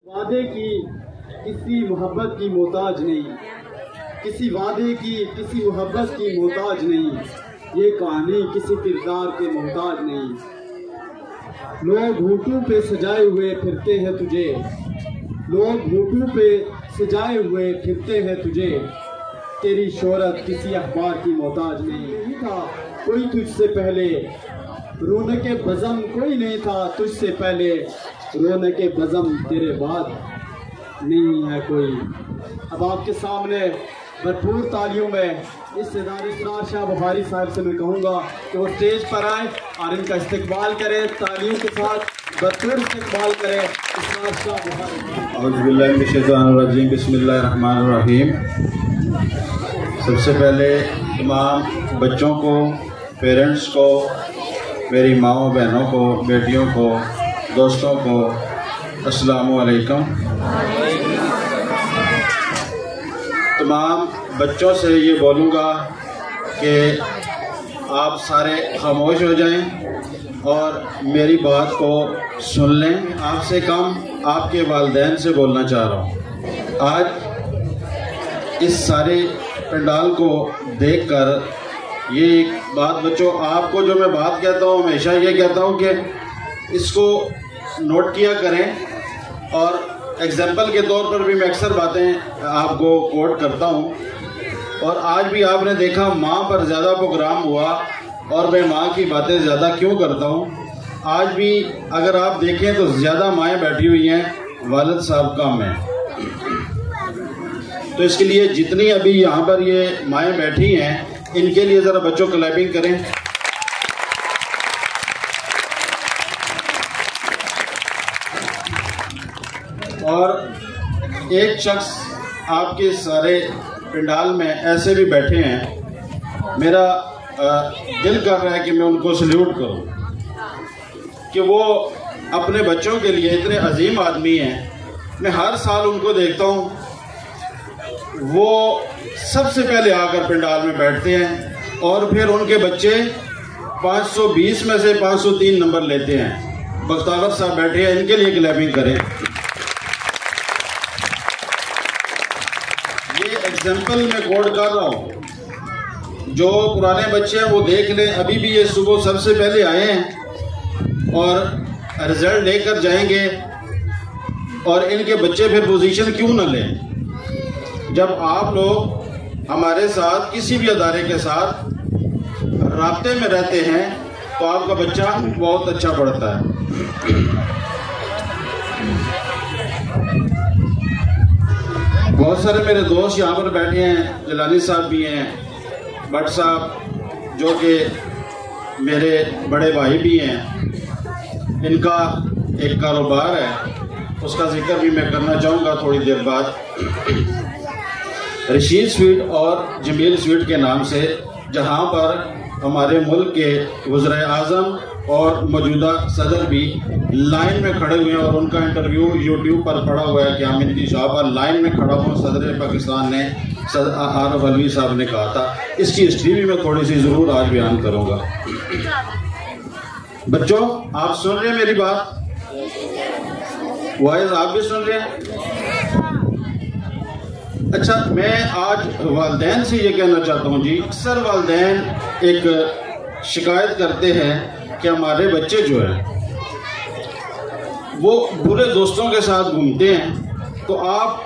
वादे की किसी मोहब्बत की मोहताज नहीं, किसी वादे की किसी मोहब्बत की मोहताज नहीं, ये कहानी किसी किरदार के मोहताज नहीं। लोग घूंटों पे सजाए हुए फिरते हैं तुझे, लोग घूंटों पे सजाए हुए फिरते हैं तुझे, तेरी शोहरत किसी अखबार की मोहताज नहीं था कोई तुझसे पहले, रोने बज़म कोई नहीं था तुझसे पहले, रोने बज़म तेरे बाद नहीं है कोई। अब आपके सामने भरपूर तालियों में इस इसरार शाह बुखारी साहब से मैं कहूँगा कि वो स्टेज पर आए और इनका इस्तकबाल करें, तालियों के साथ भरपूर इस्तकबाल करें इसरार शाह बुखारी। औज़ु बिल्लाहि मिनश शैतानिर रजीम, बिस्मिल्लाहिर रहमानिर रहीम। सबसे पहले तमाम बच्चों को, पेरेंट्स को, मेरी माओ बहनों को, बेटियों को, दोस्तों को अस्सलामु अलैकुम। तमाम बच्चों से ये बोलूँगा कि आप सारे खामोश हो जाएं और मेरी बात को सुन लें। आपसे कम आपके वालिदैन से बोलना चाह रहा हूँ। आज इस सारे पंडाल को देखकर ये एक बात बच्चों, आपको जो मैं बात कहता हूँ हमेशा ये कहता हूँ कि इसको नोट किया करें और एग्जाम्पल के तौर पर भी मैं अक्सर बातें आपको कोट करता हूँ। और आज भी आपने देखा माँ पर ज़्यादा प्रोग्राम हुआ और मैं माँ की बातें ज़्यादा क्यों करता हूँ। आज भी अगर आप देखें तो ज़्यादा माएँ बैठी हुई हैं, वालिद साहब कम हैं। तो इसके लिए जितनी अभी यहाँ पर ये माएँ बैठी हैं इनके लिए ज़रा बच्चों क्लैपिंग करें। और एक शख्स आपके सारे पंडाल में ऐसे भी बैठे हैं, मेरा दिल कर रहा है कि मैं उनको सल्यूट करूं कि वो अपने बच्चों के लिए इतने अजीम आदमी हैं। मैं हर साल उनको देखता हूं, वो सबसे पहले आकर पंडाल में बैठते हैं और फिर उनके बच्चे 520 में से 503 नंबर लेते हैं। बख्तावर साहब बैठे हैं, इनके लिए क्लैपिंग करें। एग्जाम्पल मैं कोड कर रहा हूँ, जो पुराने बच्चे हैं वो देख लें। अभी भी ये सुबह सबसे पहले आए हैं और रिजल्ट लेकर जाएंगे और इनके बच्चे फिर पोजीशन क्यों न लें। जब आप लोग हमारे साथ किसी भी अदारे के साथ राब्ते में रहते हैं तो आपका बच्चा बहुत अच्छा पढ़ता है। बहुत सारे मेरे दोस्त यहाँ पर बैठे हैं, जलानी साहब भी हैं, भट्ट साहब जो कि मेरे बड़े भाई भी हैं। इनका एक कारोबार है, उसका जिक्र भी मैं करना चाहूँगा थोड़ी देर बाद। रशीद स्वीट और जमील स्वीट के नाम से, जहाँ पर हमारे मुल्क के वज़ीर आज़म और मौजूदा सदर भी लाइन में खड़े हुए हैं और उनका इंटरव्यू यूट्यूब पर पड़ा हुआ है कि हम इनकी शॉप पर लाइन में खड़ा हुआ। सदर पाकिस्तान ने आरफ अलवी साहब ने कहा था। इसकी हिस्ट्री भी मैं थोड़ी सी ज़रूर आज बयान करूँगा। बच्चों, आप सुन रहे हैं मेरी बात? वॉइस आप भी सुन रहे हैं? अच्छा, मैं आज वालिदैन से ये कहना चाहता हूँ जी, अक्सर वालिदैन एक शिकायत करते हैं कि हमारे बच्चे जो हैं वो बुरे दोस्तों के साथ घूमते हैं, तो आप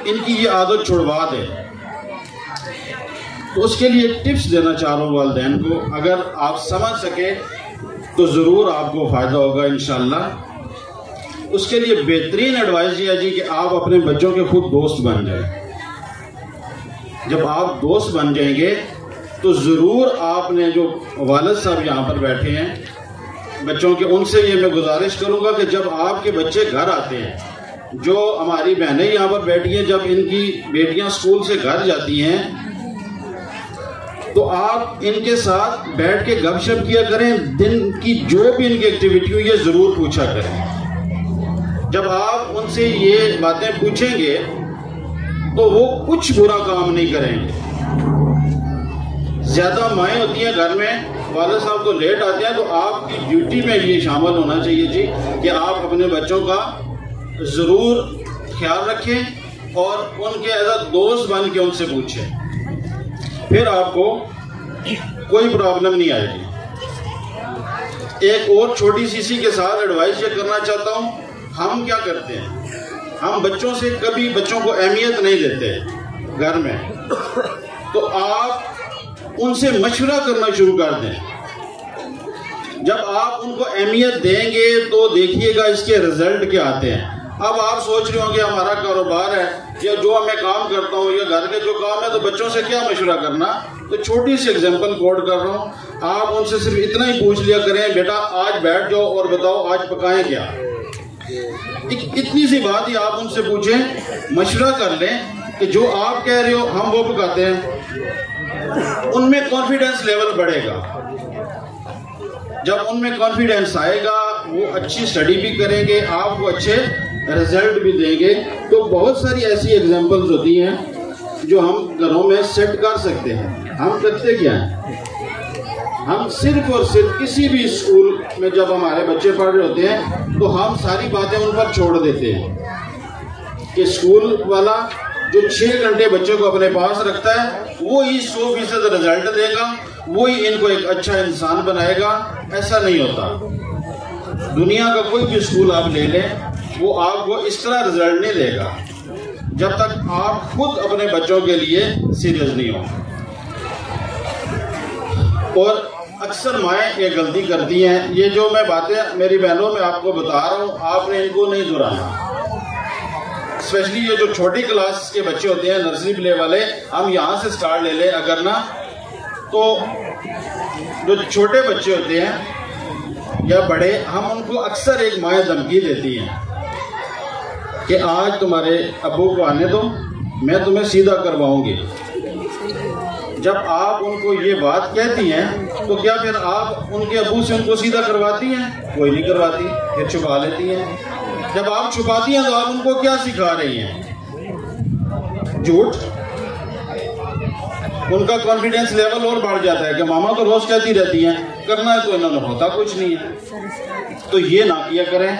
इनकी ये आदत छुड़वा दें। तो उसके लिए टिप्स देना चाह रहा हूँ वालिदैन को, अगर आप समझ सके तो ज़रूर आपको फ़ायदा होगा इंशाअल्लाह। उसके लिए बेहतरीन एडवाइस ये है जी कि आप अपने बच्चों के खुद दोस्त बन जाएं। जब आप दोस्त बन जाएंगे तो ज़रूर आपने, जो वालिद साहब यहाँ पर बैठे हैं बच्चों के, उनसे ये मैं गुजारिश करूँगा कि जब आपके बच्चे घर आते हैं, जो हमारी बहनें यहाँ पर बैठी हैं, जब इनकी बेटियाँ स्कूल से घर जाती हैं तो आप इनके साथ बैठ के गपशप किया करें। दिन की जो भी इनकी एक्टिविटी हुई है ज़रूर पूछा करें। जब आप उनसे ये बातें पूछेंगे तो वो कुछ बुरा काम नहीं करेंगे। ज़्यादा माएँ होती हैं घर में, वालिद साहब तो लेट आते हैं, तो आपकी ड्यूटी में ये शामिल होना चाहिए जी कि आप अपने बच्चों का ज़रूर ख्याल रखें और उनके एज अ दोस्त बन के उनसे पूछें, फिर आपको कोई प्रॉब्लम नहीं आएगी। एक और छोटी सी इसी के साथ एडवाइस ये करना चाहता हूँ, हम क्या करते हैं, हम बच्चों से कभी बच्चों को अहमियत नहीं देते घर में, तो आप उनसे मशवरा करना शुरू कर दें। जब आप उनको अहमियत देंगे तो देखिएगा इसके रिजल्ट क्या आते हैं। अब आप सोच रहे होंगे हमारा कारोबार है या जो मैं काम करता हूँ या घर के जो काम है, तो बच्चों से क्या मशवरा करना। तो छोटी सी एग्जांपल कोड कर रहा हूँ, आप उनसे सिर्फ इतना ही पूछ लिया करें, बेटा आज बैठ जाओ और बताओ आज पकाएं क्या। इतनी सी बात ही आप उनसे पूछें, मशवरा कर लें कि जो आप कह रहे हो हम वो पकाते हैं। उनमें कॉन्फिडेंस लेवल बढ़ेगा। जब उनमें कॉन्फिडेंस आएगा वो अच्छी स्टडी भी करेंगे, आपको अच्छे रिजल्ट भी देंगे। तो बहुत सारी ऐसी एग्जांपल्स होती हैं जो हम घरों में सेट कर सकते हैं। हम करते क्या हैं, हम सिर्फ और सिर्फ किसी भी स्कूल में जब हमारे बच्चे पढ़ रहे होते हैं तो हम सारी बातें उन पर छोड़ देते हैं कि स्कूल वाला जो 6 घंटे बच्चे को अपने पास रखता है वो ही 100% रिजल्ट देगा, वो ही इनको एक अच्छा इंसान बनाएगा। ऐसा नहीं होता। दुनिया का कोई भी स्कूल आप ले लें, वो आपको इस तरह रिजल्ट नहीं देगा जब तक आप खुद अपने बच्चों के लिए सीरियस नहीं हो। और अक्सर माएँ ये गलती करती हैं, ये जो मैं बातें मेरी बहनों में आपको बता रहा हूँ, आपने इनको नहीं दोहराना। स्पेशली ये जो छोटी क्लास के बच्चे होते हैं, नर्सरी प्ले वाले, हम यहाँ से स्टार्ट ले लें अगर ना, तो जो छोटे बच्चे होते हैं या बड़े, हम उनको अक्सर एक माँ धमकी देती हैं कि आज तुम्हारे अब्बू को आने दो, मैं तुम्हें सीधा करवाऊंगी। जब आप उनको ये बात कहती हैं तो क्या फिर आप उनके अब्बू से उनको सीधा करवाती हैं? कोई नहीं करवाती, फिर छुपा लेती हैं। जब आप छुपाती हैं तो आप उनको क्या सिखा रही हैं? झूठ। उनका कॉन्फिडेंस लेवल और बढ़ जाता है कि मामा तो रोज कहती रहती हैं, करना है तो इन्होंने होता कुछ नहीं है। तो ये ना किया करें।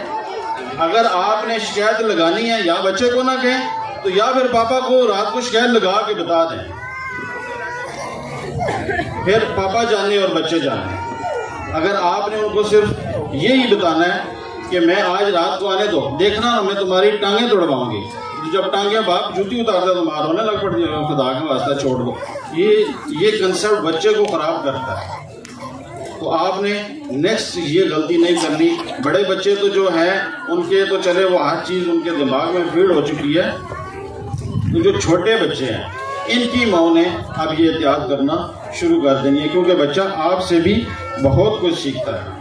अगर आपने शिकायत लगानी है, या बच्चे को ना कहें तो या फिर पापा को रात को शिकायत लगा के बता दें, फिर पापा जाने और बच्चे जाने। अगर आपने उनको सिर्फ यही बताना है कि मैं आज रात को आने दो, देखना मैं तुम्हारी टांगें तोड़वाऊंगी, जब टांगे बाप जूती उतारता तो मार होने लग पड़ती है, खुदा के वास्ते छोड़ दो। ये कंसेप्ट बच्चे को खराब करता है। तो आपने नेक्स्ट ये गलती नहीं करनी। बड़े बच्चे तो जो हैं उनके तो चले वो हर चीज़ उनके दिमाग में फीड हो चुकी है। तो जो छोटे बच्चे हैं इनकी माँ ने अब ये एहतियात करना शुरू कर देनी है, क्योंकि बच्चा आपसे भी बहुत कुछ सीखता है।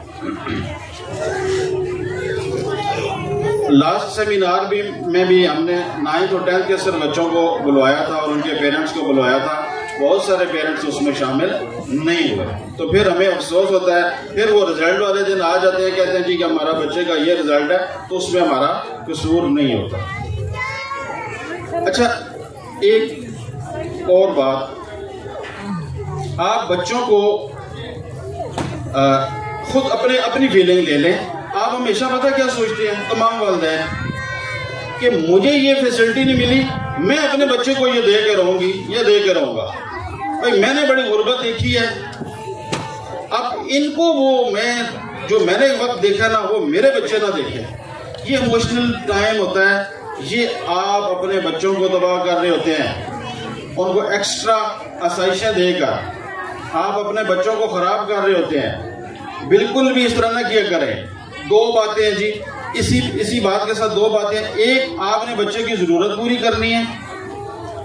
लास्ट सेमिनार में भी हमने 9th और 10th के सिर्फ बच्चों को बुलवाया था और उनके पेरेंट्स को बुलवाया था। बहुत सारे पेरेंट्स उसमें शामिल नहीं हुए, तो फिर हमें अफसोस होता है। फिर वो रिजल्ट वाले दिन आ जाते हैं, कहते हैं जी कि हमारा बच्चे का ये रिजल्ट है, तो उसमें हमारा कसूर नहीं होता। अच्छा, एक और बात, आप बच्चों को खुद अपनी फीलिंग ले लें। आप हमेशा पता क्या सोचते हैं तमाम वालिदैन कि मुझे ये फैसिलिटी नहीं मिली, मैं अपने बच्चे को ये दे के रहूंगी, ये दे के रहूंगा। भाई मैंने बड़ी गुर्बत देखी है, अब इनको वो मैंने वक्त देखा ना वो मेरे बच्चे ना देखें। ये इमोशनल टाइम होता है, ये आप अपने बच्चों को तबाह कर रहे होते हैं। उनको एक्स्ट्रा आसाइशें देकर आप अपने बच्चों को खराब कर रहे होते हैं। बिल्कुल भी इस तरह ना किया करें। 2 बातें हैं जी, इसी बात के साथ 2 बातें। एक, आपने बच्चे की जरूरत पूरी करनी है।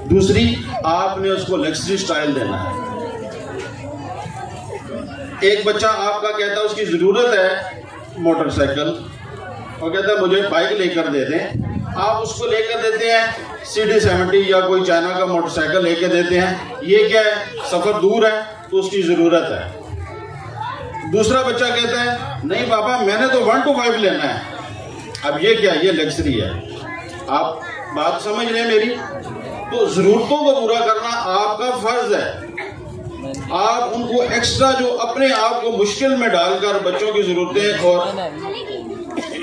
दूसरी, आपने उसको लग्जरी स्टाइल देना है। एक बच्चा आपका कहता है उसकी जरूरत है मोटरसाइकिल और कहता है मुझे बाइक लेकर दे दें। आप उसको लेकर देते हैं CD70 या कोई चाइना का मोटरसाइकिल लेकर देते हैं। ये क्या है, सफर दूर है तो उसकी जरूरत है। दूसरा बच्चा कहता है नहीं पापा मैंने तो 1 to 5 लेना है। अब ये क्या, ये लग्जरी है। आप बात समझ रहे हैं मेरी? तो जरूरतों को पूरा करना आपका फर्ज है। आप उनको एक्स्ट्रा जो अपने आप को मुश्किल में डालकर बच्चों की जरूरतें और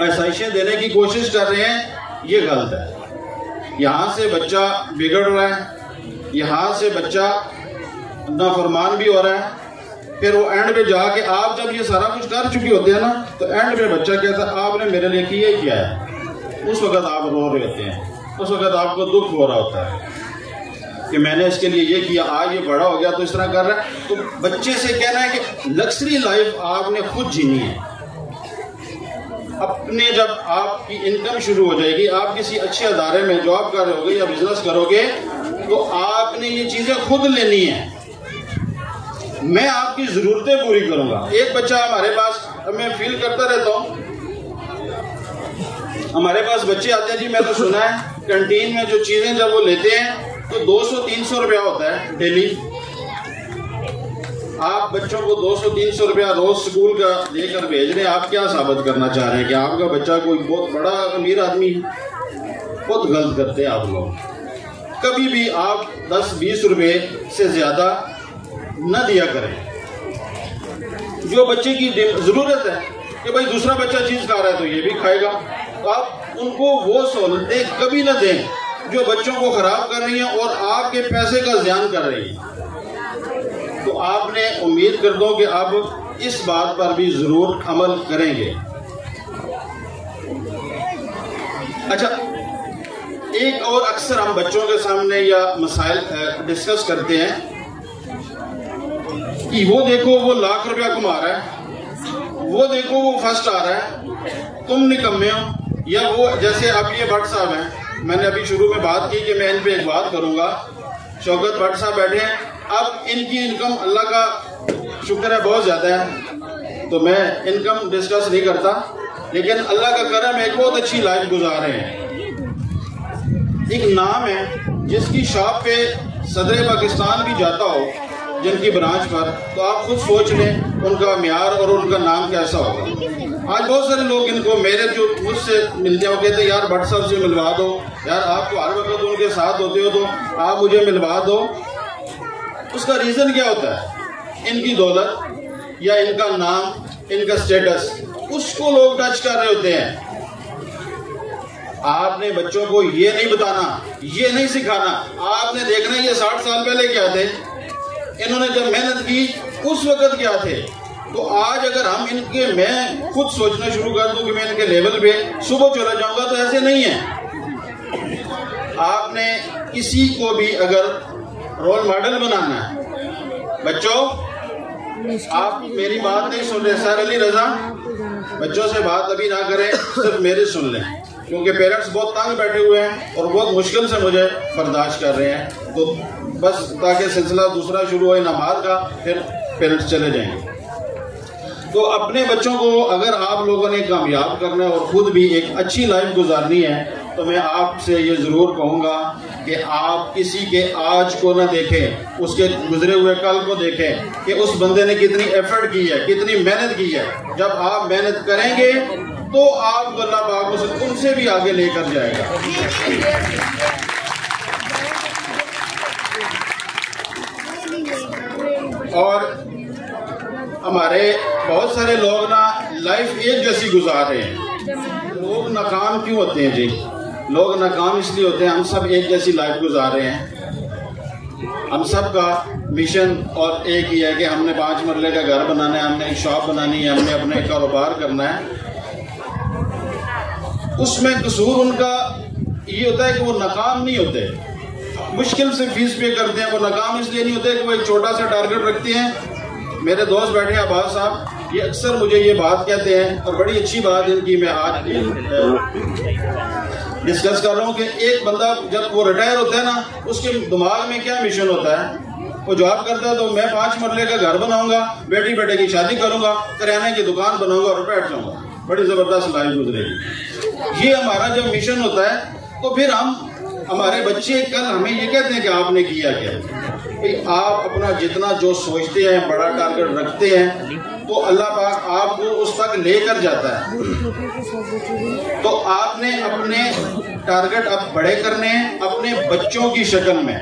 आसाइशें देने की कोशिश कर रहे हैं, ये गलत है। यहाँ से बच्चा बिगड़ रहा है, यहाँ से बच्चा नाफरमान भी हो रहा है, फिर वो एंड पे जाके आप जब ये सारा कुछ कर चुके होते हैं ना, तो एंड पे बच्चा कहता है आपने मेरे लिए किया ही क्या है। उस वक्त आप रो रहे होते हैं, उस वक्त आपको दुख हो रहा होता है कि मैंने इसके लिए ये किया, आज ये बड़ा हो गया तो इस तरह कर रहा है। तो बच्चे से कहना है कि लग्जरी लाइफ आपने खुद जीनी है। अपने जब आपकी इनकम शुरू हो जाएगी, आप किसी अच्छे अदारे में जॉब कर रहे होगे या बिजनेस करोगे, तो आपने ये चीजें खुद लेनी है। मैं आपकी जरूरतें पूरी करूंगा। एक बच्चा हमारे पास, मैं फील करता रहता हूँ, हमारे पास बच्चे आते हैं जी, मैं तो सुना है कैंटीन में जो चीजें जब वो लेते हैं तो 200-300 रुपया होता है डेली। आप बच्चों को 200-300 रुपया रोज स्कूल का लेकर भेज रहे हैं। आप क्या साबित करना चाह रहे हैं कि आपका बच्चा कोई बहुत बड़ा अमीर आदमी है? बहुत गलत करते हैं आप लोग। कभी भी आप 10-20 रुपए से ज्यादा न दिया करें। जो बच्चे की जरूरत है कि भाई दूसरा बच्चा चीज खा रहा है तो ये भी खाएगा, तो आप उनको वो सहूलतें कभी न दें जो बच्चों को खराब कर रही हैं और आपके पैसे का ज़ियान कर रही हैं। तो आपने उम्मीद कर दो कि आप इस बात पर भी जरूर अमल करेंगे। अच्छा, एक और अक्सर हम बच्चों के सामने या मसाइल डिस्कस करते हैं कि वो देखो वो लाख रुपया कमा रहा है, वो देखो वो फर्स्ट आ रहा है, तुम निकम्मे हो। या वो जैसे अब ये भट्ट साहब हैं, मैंने अभी शुरू में बात की कि मैं इन पे एक बात करूंगा। शौकत भट्ट साहब बैठे हैं, अब इनकी इनकम अल्लाह का शुक्र है बहुत ज्यादा है, तो मैं इनकम डिस्कस नहीं करता, लेकिन अल्लाह का करम है, एक बहुत अच्छी लाइफ गुजार रहे हैं। एक नाम है जिसकी शॉप पे सदर पाकिस्तान भी जाता हो, जिनकी ब्रांच पर, तो आप खुद सोच लें उनका म्यार और उनका नाम कैसा होगा। आज बहुत सारे लोग इनको, मेरे जो मुझसे मिलते हो, कहते यार भट्ट साहब से मिलवा दो, यार आपको हर वक्त उनके साथ होते हो तो आप मुझे मिलवा दो। उसका रीजन क्या होता है? इनकी दौलत या इनका नाम, इनका स्टेटस, उसको लोग टच कर रहे होते हैं। आपने बच्चों को ये नहीं बताना, ये नहीं सिखाना, आपने देखना ये 60 साल पहले क्या थे, इन्होंने जब मेहनत की उस वक्त क्या थे। तो आज अगर हम इनके, मैं खुद सोचना शुरू कर दूं कि मैं इनके लेवल पे सुबह चला जाऊंगा, तो ऐसे नहीं है। आपने किसी को भी अगर रोल मॉडल बनाना है, बच्चों आप मेरी बात नहीं सुन रहे, सर अली रजा बच्चों से बात अभी ना करें, सिर्फ मेरी सुन लें, क्योंकि पेरेंट्स बहुत तंग बैठे हुए हैं और बहुत मुश्किल से मुझे बर्दाश्त कर रहे हैं। तो बस ताकि सिलसिला दूसरा शुरू हो नमाज का, फिर पेरेंट्स चले जाएंगे। तो अपने बच्चों को अगर आप लोगों ने कामयाब करना है और खुद भी एक अच्छी लाइफ गुजारनी है, तो मैं आपसे ये जरूर कहूँगा कि आप किसी के आज को न देखें, उसके गुजरे हुए कल को देखें कि उस बंदे ने कितनी एफर्ट की है, कितनी मेहनत की है। जब आप मेहनत करेंगे तो आप अल्लाह पाक उनसे भी आगे लेकर जाएगा। और हमारे बहुत सारे लोग ना लाइफ एक जैसी गुजार रहे हैं। लोग नाकाम क्यों होते हैं जी? लोग नाकाम इसलिए होते हैं, हम सब एक जैसी लाइफ गुजार रहे हैं। हम सब का मिशन और एक ही है कि हमने 5 मरले का घर बनाना है, हमने एक शॉप बनानी है, हमने अपने कारोबार करना है। उसमें कसूर उनका ये होता है कि वो नाकाम नहीं होते, मुश्किल से फीस पे करते हैं। वो नाकाम इसलिए नहीं होते कि वो एक छोटा सा टारगेट रखते हैं। मेरे दोस्त बैठे अब्बास साहब, ये अक्सर मुझे ये बात कहते हैं, और बड़ी अच्छी बात इनकी मैं आज डिस्कस कर रहा हूँ कि एक बंदा जब वो रिटायर होता है ना, उसके दिमाग में क्या मिशन होता है। वो जॉब करता है तो मैं 5 मरले का घर बनाऊंगा, बेटी बेटे की शादी करूंगा, किराने की दुकान बनाऊंगा और बैठ जाऊंगा, बड़ी जबरदस्त लाइफ गुजरेगी। ये हमारा जब मिशन होता है, तो फिर हमारे बच्चे कल हमें ये कहते हैं कि आपने किया क्या। भाई आप अपना जितना जो सोचते हैं, बड़ा टारगेट रखते हैं, तो अल्लाह पाक आपको उस तक लेकर जाता है। तो आपने अपने टारगेट अब बड़े करने हैं अपने बच्चों की शक्ल में।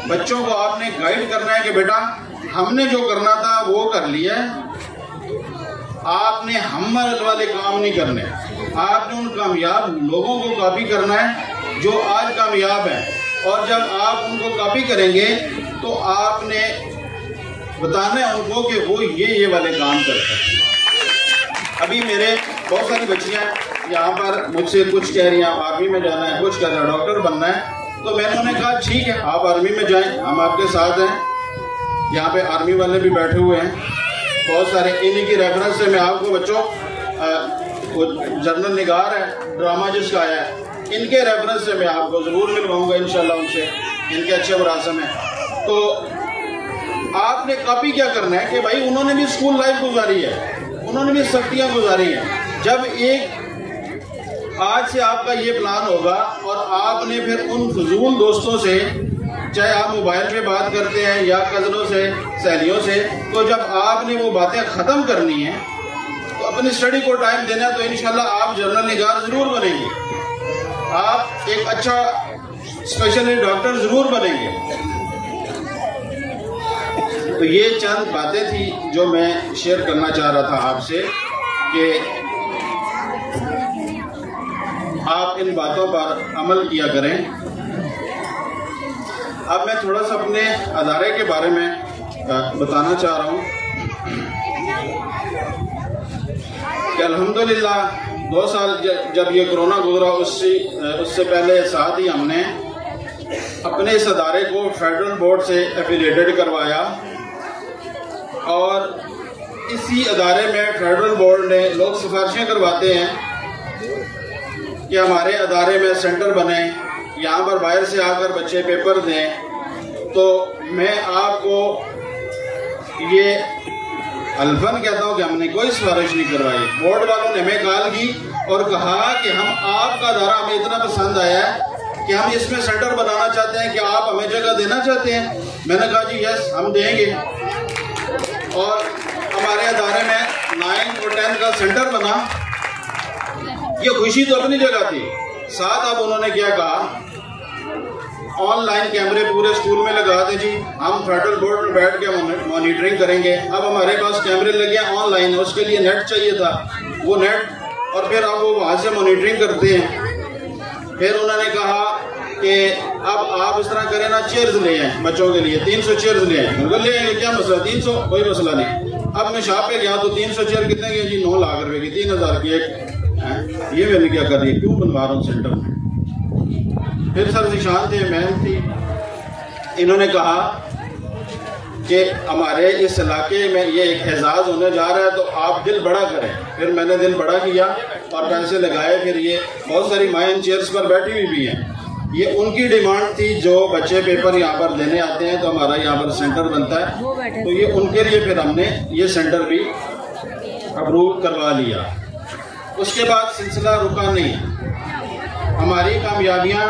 बच्चों को आपने गाइड करना है कि बेटा हमने जो करना था वो कर लिया है, आपने हम वाले काम नहीं करने। आपने उन कामयाब लोगों को कॉपी करना है जो आज कामयाब हैं, और जब आप उनको कॉपी करेंगे तो आपने बताना है उनको कि वो ये वाले काम करते हैं। अभी मेरे बहुत सारी बच्चियाँ यहाँ पर मुझसे कुछ कह रही हैं आर्मी में जाना है, कुछ कह रहा है डॉक्टर बनना है, तो मैंने उन्हें कहा ठीक है आप आर्मी में जाएं, हम आपके साथ हैं। यहाँ पे आर्मी वाले भी बैठे हुए हैं बहुत सारे, इन्हीं की रेफरेंस से मैं आपको बच्चों वो जनरल निगार है ड्रामा जिसका आया है, इनके रेफरेंस से मैं आपको ज़रूर मिलवाऊंगा इंशाल्लाह उनसे, इनके अच्छे मुरासम हैं। तो आपने कॉपी क्या करना है कि भाई उन्होंने भी स्कूल लाइफ गुजारी है, उन्होंने भी सख्तियाँ गुजारी हैं। जब एक आज से आपका ये प्लान होगा और आपने फिर उन फजूल दोस्तों से, चाहे आप मोबाइल पे बात करते हैं या कज़नों से सहेलियों से, तो जब आपने वो बातें ख़त्म करनी है तो अपनी स्टडी को टाइम देना है, तो इंशाल्लाह आप जनरल निगार ज़रूर बनेंगे, आप एक अच्छा स्पेशलिस्ट डॉक्टर ज़रूर बनेंगे। तो ये चंद बातें थी जो मैं शेयर करना चाह रहा था आपसे कि आप इन बातों पर अमल किया करें। अब मैं थोड़ा सा अपने अदारे के बारे में बताना चाह रहा हूँ कि अल्हम्दुलिल्लाह 2 साल जब ये कोरोना गुजरा उससे पहले साथ ही हमने अपने इस अदारे को फेडरल बोर्ड से एफिलिएटेड करवाया, और इसी अदारे में फेडरल बोर्ड ने लोग सिफारिशें करवाते हैं कि हमारे अदारे में सेंटर बने, यहाँ पर बाहर से आकर बच्चे पेपर दें। तो मैं आपको ये अल्फन कहता हूँ कि हमने कोई सिफारिश नहीं करवाई, बोर्ड वालों ने हमें कॉल की और कहा कि हम आपका अदारा हमें इतना पसंद आया है कि हम इसमें सेंटर बनाना चाहते हैं, कि आप हमें जगह देना चाहते हैं। मैंने कहा जी यस हम देंगे, और हमारे अदारे में 9 और 10 का सेंटर बना। ये खुशी तो अपनी जगह थी, साथ अब उन्होंने क्या कहा, ऑनलाइन कैमरे पूरे स्कूल में लगा दे जी, हम फेडरल बोर्ड में बैठ के मॉनिटरिंग करेंगे। अब हमारे पास कैमरे लगे ऑनलाइन, उसके लिए नेट चाहिए था, वो नेट, और फिर अब वो वहाँ से मॉनिटरिंग करते हैं। फिर उन्होंने कहा कि अब आप इस तरह करें ना, चेयर्स ले आए बच्चों के लिए, 300 चेयर्स ले आए। उनको ले आएंगे, क्या मसला, 300 कोई मसला नहीं। अब मैं शॉप पे गया तो 300 चेयर कितने की जी, 9 लाख रुपए की, 3000 की एक। ये मैंने क्या कर रही है, क्यों बनवा रहा हूँ सेंटर में। फिर सर निशान थे, मैम थी, इन्होंने कहा कि हमारे इस इलाके में ये एक एजाज होने जा रहा है, तो आप दिल बड़ा करें। फिर मैंने दिल बड़ा किया और पैसे लगाए। फिर ये बहुत सारी माएँ चेयर्स पर बैठी हुई भी हैं, ये उनकी डिमांड थी, जो बच्चे पेपर यहाँ पर देने आते हैं तो हमारा यहाँ पर सेंटर बनता है, तो ये उनके लिए फिर हमने ये सेंटर भी अप्रूव करवा लिया। उसके बाद सिलसिला रुका नहीं, हमारी कामयाबियाँ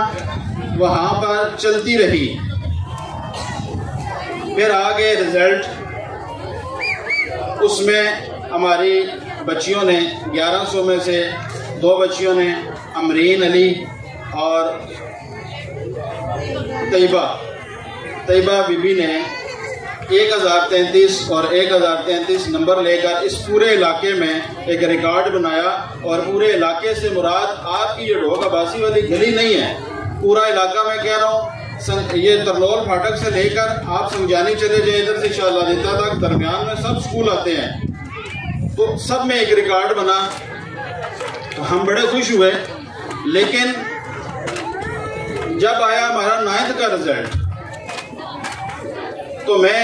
वहाँ पर चलती रही। फिर आगे रिजल्ट, उसमें हमारी बच्चियों ने 1100 में से 2 बच्चियों ने, अमरीन अली और तैयबा बीबी ने 1033 और 1033 नंबर लेकर इस पूरे इलाके में एक रिकॉर्ड बनाया। और पूरे इलाके से मुराद आपकी ये ढोक आबासी वाली गली नहीं है, पूरा इलाका मैं कह रहा हूँ, ये तरलोल फाटक से लेकर आप संजानी चले जाए, इधर से शालादिता तक दरमियान में सब स्कूल आते हैं, तो सब में एक रिकॉर्ड बना। तो हम बड़े खुश हुए। लेकिन जब आया हमारा 9th का रिजल्ट, तो मैं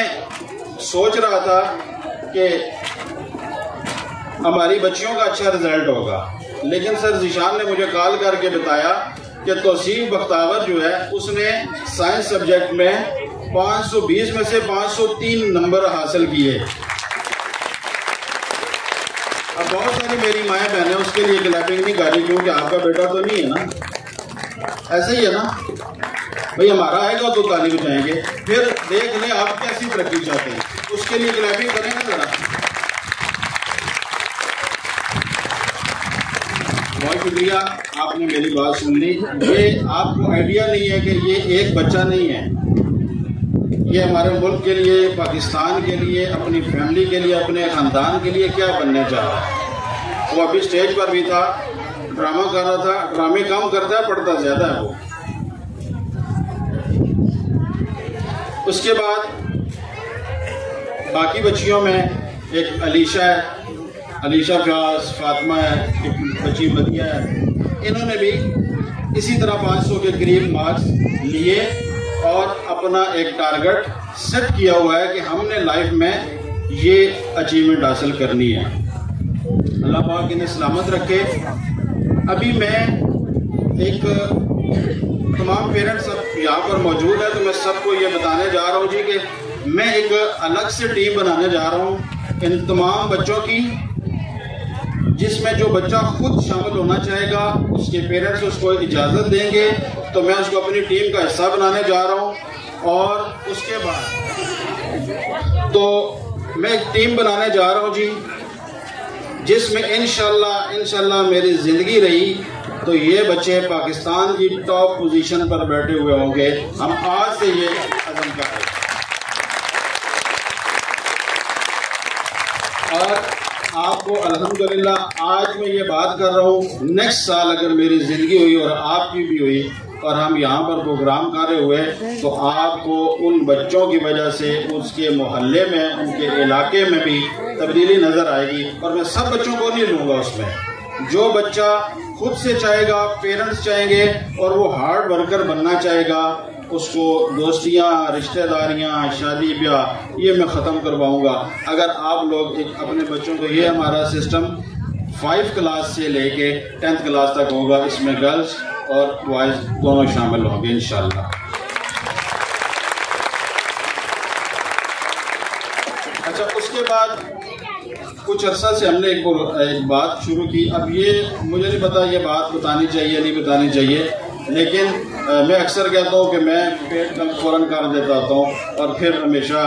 सोच रहा था कि हमारी बच्चियों का अच्छा रिजल्ट होगा, लेकिन सर जिशान ने मुझे कॉल करके बताया कि तौसीफ बख्तावर जो है उसने साइंस सब्जेक्ट में 520 में से 503 नंबर हासिल किए। अब बहुत सारी मेरी माएँ बहनें उसके लिए क्लैपिंग नहीं कर रही, क्योंकि आपका बेटा तो नहीं है ना, ऐसे ही है ना भाई, हमारा आएगा तो ताली बजाएंगे। फिर देख लें आप कैसी तरक्की चाहते हैं, उसके लिए क्लैपिंग करें ना जरा। बहुत शुक्रिया, आपने मेरी बात सुन ली। ये आपको आइडिया नहीं है कि ये एक बच्चा नहीं है, ये हमारे मुल्क के लिए, पाकिस्तान के लिए, अपनी फैमिली के लिए, अपने ख़ानदान के लिए क्या बनने चाह रहा है। वो अभी स्टेज पर भी था, ड्रामा कर रहा था, ड्रामे कम करता है, पढ़ता ज़्यादा है वो। उसके बाद बाकी बच्चियों में एक अलीशा है, अलीशा फ्याज, फातिमा है, एक बच्ची मदिया है। इन्होंने भी इसी तरह 500 के करीब मार्क्स लिए और अपना एक टारगेट सेट किया हुआ है कि हमने लाइफ में ये अचीवमेंट हासिल करनी है। अल्लाह पाक इन्हें सलामत रखे। अभी मैं एक तमाम पेरेंट्स सब यहाँ पर मौजूद है, तो मैं सबको ये बताने जा रहा हूँ जी कि मैं एक अलग से टीम बनाने जा रहा हूँ इन तमाम बच्चों की, जिसमें जो बच्चा खुद शामिल होना चाहेगा, उसके पेरेंट्स उसको इजाज़त देंगे तो मैं उसको अपनी टीम का हिस्सा बनाने जा रहा हूँ। और उसके बाद तो मैं एक टीम बनाने जा रहा हूँ जी, जिसमें इंशाल्लाह मेरी ज़िंदगी रही तो ये बच्चे पाकिस्तान की टॉप पोजीशन पर बैठे हुए होंगे। हम आज से ये अज़म कर रहे हैं। और आपको अल्हम्दुलिल्लाह आज मैं ये बात कर रहा हूँ, नेक्स्ट साल अगर मेरी ज़िंदगी हुई और आपकी भी हुई और हम यहाँ पर प्रोग्राम कर रहे हुए, तो आपको उन बच्चों की वजह से उसके मोहल्ले में, उनके इलाके में भी तब्दीली नज़र आएगी। और मैं सब बच्चों को नहीं लूँगा उसमें। जो बच्चा खुद से चाहेगा, पेरेंट्स चाहेंगे और वो हार्ड वर्कर बनना चाहेगा, उसको दोस्तियाँ, रिश्तेदारियाँ, शादी ब्याह ये मैं ख़त्म करवाऊँगा। अगर आप लोग एक अपने बच्चों को, ये हमारा सिस्टम 5 क्लास से लेके 10th क्लास तक होगा, इसमें गर्ल्स और बॉयज़ दोनों शामिल होंगे इंशाल्लाह। अच्छा, उसके बाद कुछ अर्सा से हमने एक बात शुरू की। अब ये मुझे नहीं पता ये बात बतानी चाहिए नहीं बतानी चाहिए, लेकिन मैं अक्सर कहता हूँ कि मैं पेट कम फ़ौरन कर देता होता हूँ और फिर हमेशा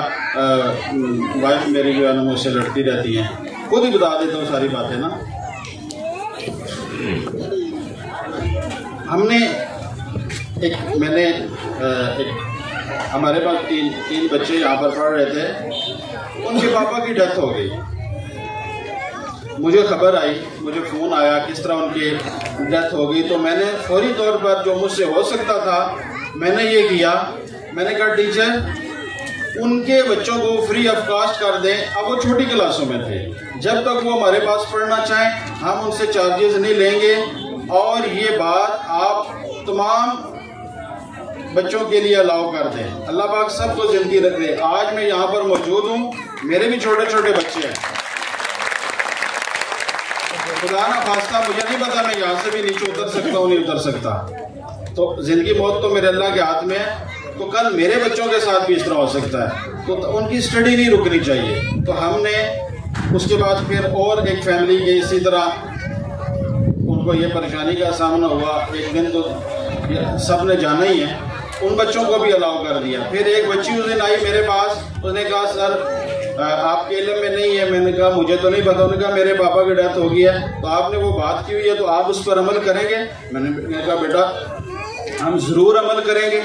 वाइफ मेरी जो है ना मुझसे लड़ती रहती हैं। खुद ही बता देता हूँ सारी बातें ना। हमने मैंने हमारे पास तीन बच्चे यहाँ पर पढ़ रहे थे, उनके पापा की डेथ हो गई। मुझे खबर आई, मुझे फ़ोन आया किस तरह उनकी डेथ हो गई, तो मैंने फौरी तौर पर जो मुझसे हो सकता था मैंने ये किया। मैंने कहा टीचर उनके बच्चों को फ्री ऑफ कॉस्ट कर दें। अब वो छोटी क्लासों में थे, जब तक वो हमारे पास पढ़ना चाहें हम उनसे चार्जेस नहीं लेंगे। और ये बात आप तमाम बच्चों के लिए अलाउ कर दें। अल्लाह पाक सबको ज़िंदगी रखे। आज मैं यहाँ पर मौजूद हूँ, मेरे भी छोटे छोटे बच्चे हैं। खुदा ना खास्ता मुझे नहीं पता मैं यहाँ से भी नीचे उतर सकता हूँ नहीं उतर सकता, तो ज़िंदगी मौत तो मेरे अल्लाह के हाथ में है। तो कल मेरे बच्चों के साथ भी इस तरह हो सकता है, तो उनकी स्टडी नहीं रुकनी चाहिए। तो हमने उसके बाद फिर और एक फैमिली के इसी तरह उनको ये परेशानी का सामना हुआ। एक दिन तो सब ने जाना ही है, उन बच्चों को भी अलाउ कर दिया। फिर एक बच्ची उस दिन आई मेरे पास, उसने कहा सर आपके इल्म में नहीं है। मैंने कहा मुझे तो नहीं पता। उन्होंने कहा मेरे पापा की डेथ हो गई है, तो आपने वो बात की हुई है तो आप उस पर अमल करेंगे। मैंने कहा बेटा हम ज़रूर अमल करेंगे,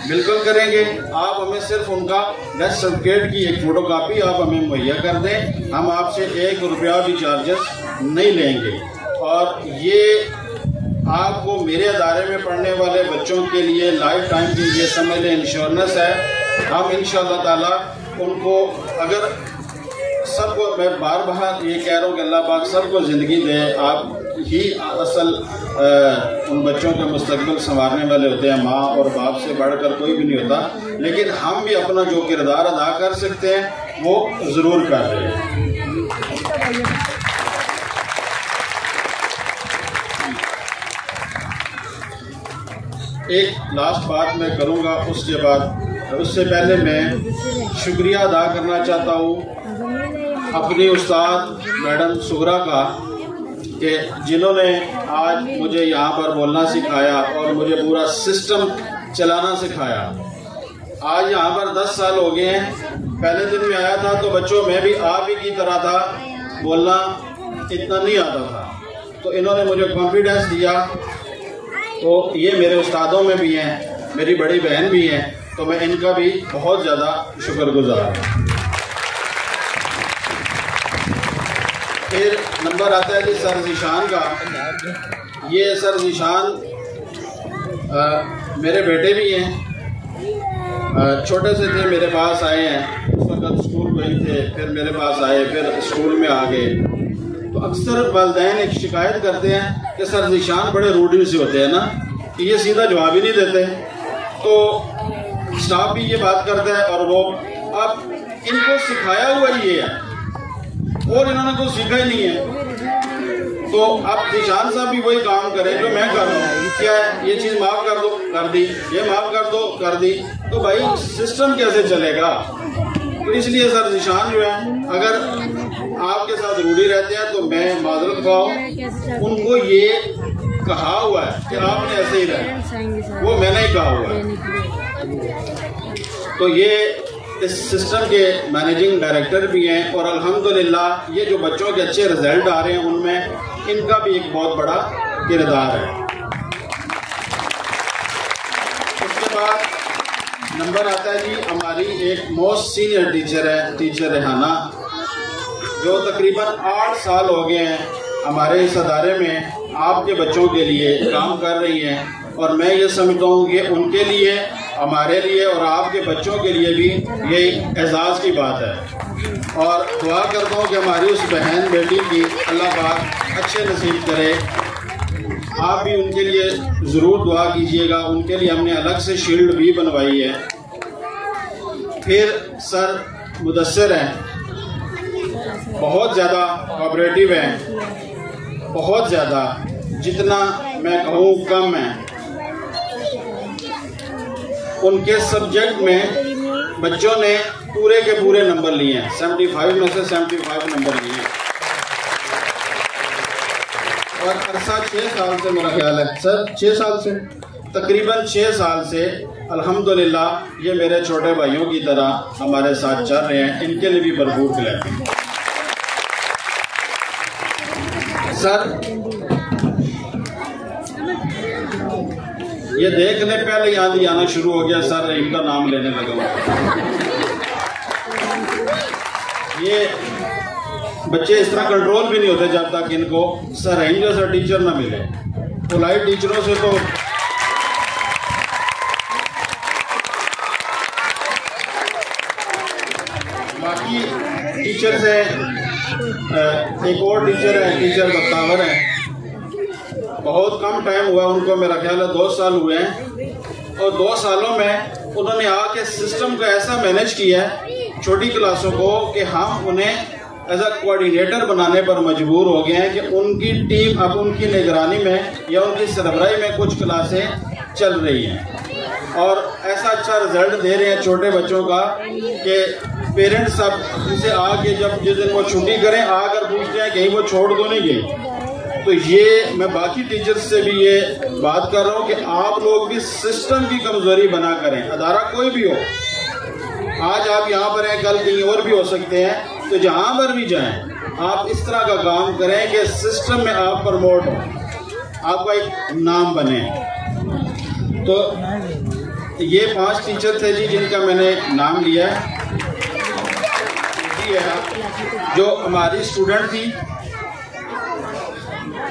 बिल्कुल करेंगे। आप हमें सिर्फ उनका डेथ सर्टिफिकेट की एक फ़ोटोकॉपी आप हमें मुहैया कर दें, हम आपसे 1 रुपया भी चार्जेस नहीं लेंगे। और ये आपको मेरे अदारे में पढ़ने वाले बच्चों के लिए लाइफ टाइम की ये समझ लें इंश्योरेंस है। हम इंशाअल्लाह ताला उनको, अगर सबको, मैं बार बार ये कह रहा हूँ कि अल्लाह पाक सबको ज़िंदगी दे, आप ही असल उन बच्चों का मुस्तकबिल संवारने वाले होते हैं। माँ और बाप से बढ़कर कोई भी नहीं होता, लेकिन हम भी अपना जो किरदार अदा कर सकते हैं वो ज़रूर कर रहे हैं। एक लास्ट बात मैं करूँगा, उससे पहले मैं शुक्रिया अदा करना चाहता हूँ अपनी उस्ताद मैडम सुगरा का, कि जिन्होंने आज मुझे यहाँ पर बोलना सिखाया और मुझे पूरा सिस्टम चलाना सिखाया। आज यहाँ पर 10 साल हो गए हैं। पहले दिन में आया था तो बच्चों में भी आप ही की तरह था, बोलना इतना नहीं आता था, तो इन्होंने मुझे कॉन्फिडेंस दिया। तो ये मेरे उस्तादों में भी हैं, मेरी बड़ी बहन भी हैं, तो मैं इनका भी बहुत ज़्यादा शुक्रगुजार हूँ। फिर नंबर आता है जी सर ज़ीशान का। ये सर ज़ीशान मेरे बेटे भी हैं, छोटे से थे मेरे पास आए हैं, उस वक्त स्कूल गए थे, फिर मेरे पास आए, फिर स्कूल में आ गए। तो अक्सर वालिदैन एक शिकायत करते हैं कि सर ज़ीशान बड़े रूडी से होते हैं ना, कि ये सीधा जवाब ही नहीं देते। तो स्टाफ भी ये बात करता है, और वो अब इनको सिखाया हुआ ये है और इन्होंने कुछ सीखा ही नहीं है। तो अब ज़ीशान साहब भी वही काम करें जो मैं कर रहा हूँ, क्या है, ये चीज़ माफ़ कर दो, कर दी, ये माफ़ कर दो, कर दी। तो भाई सिस्टम कैसे चलेगा? तो इसलिए सर ज़ीशान जो है, अगर आपके साथ रूढ़ी रहते हैं तो मैं माजरत पाऊँ, उनको ये कहा हुआ है कि आपने ऐसे ही रहे, वो मैंने ही कहा हुआ है। तो ये इस सिस्टम के मैनेजिंग डायरेक्टर भी हैं, और अल्हम्दुलिल्लाह ये जो बच्चों के अच्छे रिजल्ट आ रहे हैं उनमें इनका भी एक बहुत बड़ा किरदार है। उसके बाद नंबर आता है जी, हमारी एक मोस्ट सीनियर टीचर है, टीचर रेहाना, जो तकरीबन 8 साल हो गए हैं हमारे इस अदारे में आपके बच्चों के लिए काम कर रही हैं। और मैं ये समझता हूँ कि उनके लिए, हमारे लिए और आपके बच्चों के लिए भी ये एक एजाज़ की बात है। और दुआ करता हूँ कि हमारी उस बहन बेटी की अल्लाह पाक अच्छे नसीब करे। आप भी उनके लिए ज़रूर दुआ कीजिएगा। उनके लिए हमने अलग से शील्ड भी बनवाई है। फिर सर मुदस्सिर हैं, बहुत ज़्यादा कोऑपरेटिव हैं, बहुत ज़्यादा, जितना मैं कहूँ कम है। उनके सब्जेक्ट में बच्चों ने पूरे के पूरे नंबर लिए हैं, 75 में से 75 नंबर लिए हैं। और अरसा 6 साल से, मेरा ख्याल है सर 6 साल से, तकरीबन 6 साल से अल्हम्दुलिल्लाह ये मेरे छोटे भाइयों की तरह हमारे साथ चल रहे हैं। इनके लिए भी भरपूर खिलाएं। सर ये देखने पहले याद ही आना शुरू हो गया, सर इनका नाम लेने लगा। ये बच्चे इस तरह कंट्रोल भी नहीं होते जब तक इनको सर रहीम जैसा टीचर ना मिले। पोलाइट टीचरों से तो बाकी टीचर से, एक और टीचर है, टीचर बख्तावर है, बहुत कम टाइम हुआ उनको, मेरा ख्याल है 2 साल हुए हैं। और 2 सालों में उन्होंने आके सिस्टम को ऐसा मैनेज किया है छोटी क्लासों को कि हम उन्हें एज अ कोऑर्डिनेटर बनाने पर मजबूर हो गए हैं कि उनकी टीम अब उनकी निगरानी में या उनकी सरबराही में कुछ क्लासें चल रही हैं। और ऐसा अच्छा रिजल्ट दे रहे हैं छोटे बच्चों का कि पेरेंट्स अब उनसे आके जब जिस दिन वो छुट्टी करें आकर पूछते हैं कहीं वो छोड़ दो नहीं गई। तो ये मैं बाकी टीचर्स से भी ये बात कर रहा हूँ कि आप लोग भी सिस्टम की कमजोरी बना करें। अदारा कोई भी हो, आज आप यहाँ पर हैं, कल कहीं और भी हो सकते हैं, तो जहाँ पर भी जाएं आप इस तरह का काम करें कि सिस्टम में आप प्रमोट हो, आपका एक नाम बने। तो ये 5 टीचर थे जी जिनका मैंने नाम लिया है, जो हमारी स्टूडेंट थी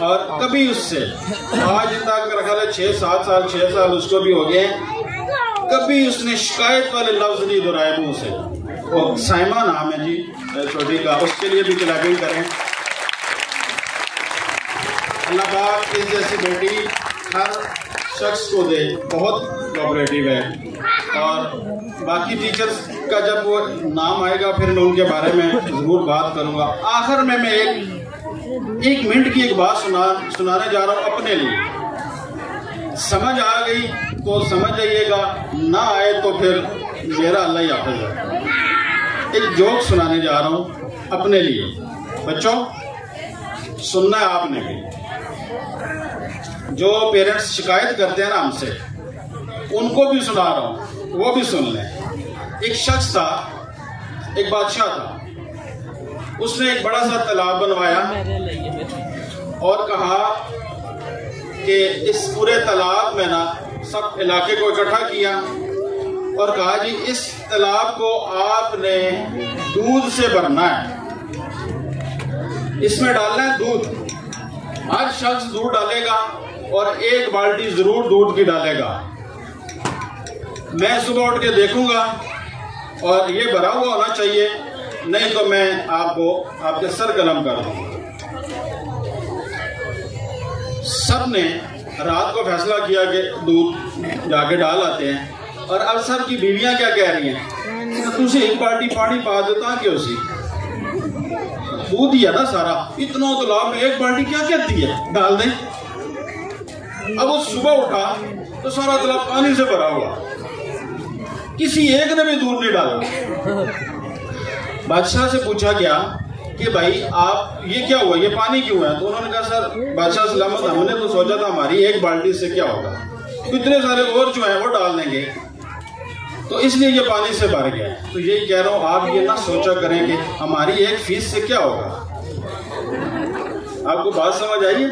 और कभी उससे आज तक मेरा ख्याल है 6 साल उसको भी हो गए, कभी उसने शिकायत वाले लफ्ज नहीं दोहराए मुंह से। वो साइमा नाम है जी छोटी का, उसके लिए भी क्लैपिंग करें। अल्लाह पाक इस जैसी बेटी हर शख्स को दे, बहुत कोऑपरेटिव है। और बाकी टीचर्स का जब वो नाम आएगा फिर मैं उनके बारे में जरूर बात करूंगा। आखिर में मैं एक मिनट की एक बात सुनाने जा रहा हूँ अपने लिए। समझ आ गई तो समझ जाइएगा, ना आए तो फिर मेरा अल्लाह ही हाफ़िज़ है। एक जोक सुनाने जा रहा हूँ अपने लिए। बच्चों सुनना है आपने भी। जो पेरेंट्स शिकायत करते हैं ना हमसे, उनको भी सुना रहा हूँ, वो भी सुन लें। एक शख्स था, एक बादशाह था, उसने एक बड़ा सा तालाब बनवाया और कहा कि इस पूरे तालाब में ना सब इलाके को इकट्ठा किया और कहा जी इस तालाब को आपने दूध से भरना है, इसमें डालना है दूध। हर शख्स दूध डालेगा और 1 बाल्टी जरूर दूध की डालेगा। मैं सुबह उठ के देखूंगा और ये भरा हुआ होना चाहिए, नहीं तो मैं आपको आपके सर कलम कर दूंगा। सब ने रात को फैसला किया कि दूध जाके डाल आते हैं, और अब सब की बीवियां क्या कह रही हैं, तुझे 1 बाल्टी पानी पा देता क्यों सी, दूध दिया ना सारा, इतना तालाब में 1 बाल्टी क्या कहती है, डाल दें। अब वो सुबह उठा तो सारा तालाब पानी से भरा हुआ, किसी एक ने भी दूध नहीं डाला। बादशाह से पूछा गया कि भाई आप ये क्या हुआ, ये पानी क्यों है? तो उन्होंने कहा सर बादशाह सलामत, हमने तो सोचा था हमारी 1 बाल्टी से क्या होगा, इतने सारे और जो है वो डाल देंगे, तो इसलिए ये पानी से भर गया। तो यही कह रहा हूँ, आप ये ना सोचा करें कि हमारी 1 फीस से क्या होगा। आपको बात समझ आई है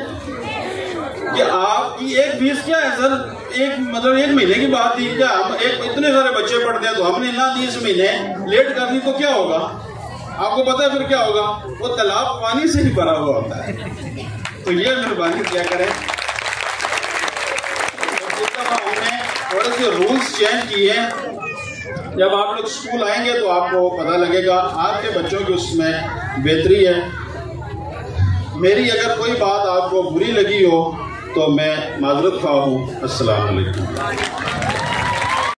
कि आपकी 1 फीस क्या है सर, मतलब 1 महीने की बात थी क्या, हम इतने सारे बच्चे पढ़ते हैं तो हमने ना दी इस महीने लेट कर दी तो क्या होगा। आपको पता है फिर क्या होगा, वो तालाब पानी से ही भरा हुआ होता है। तो ये मेहरबानी क्या करें, हमने थोड़े से रूल्स चेंज किए हैं। जब आप लोग स्कूल आएंगे तो आपको पता लगेगा, आपके बच्चों की उसमें बेहतरी है। मेरी अगर कोई बात आपको बुरी लगी हो तो मैं माजरत ख्वाह हूँ। अस्सलाम वालेकुम।